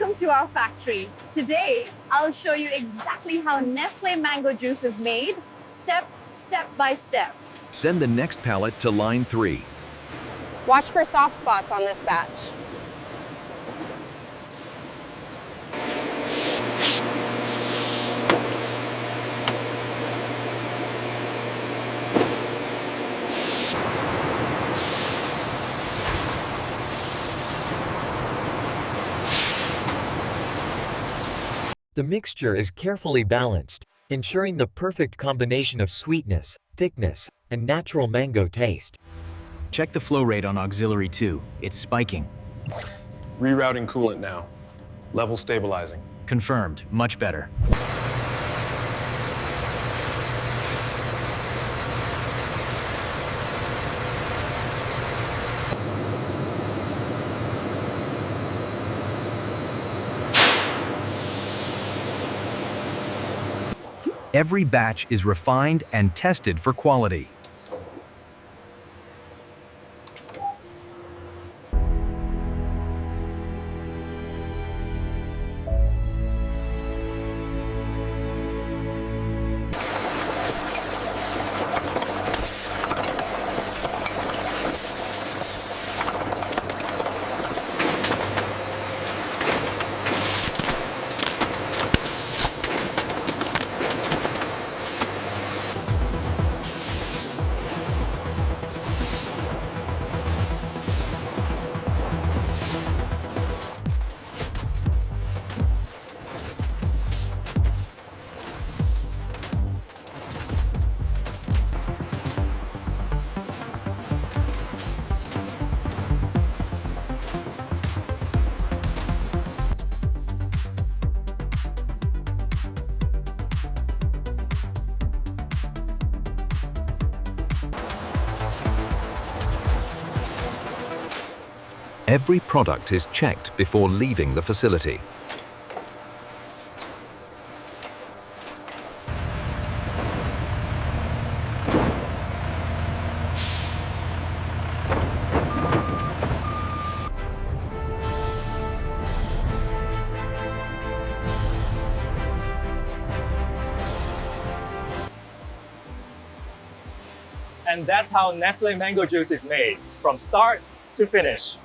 welcome to our factory. Today, I'll show you exactly how Nestle mango juice is made, step by step. Send the next pallet to line 3. Watch for soft spots on this batch. The mixture is carefully balanced, ensuring the perfect combination of sweetness, thickness, and natural mango taste. Check the flow rate on auxiliary 2. It's spiking. Rerouting coolant now. Level stabilizing. Confirmed. Much better. Every batch is refined and tested for quality. Every product is checked before leaving the facility. And that's how Nestle mango juice is made, from start to finish.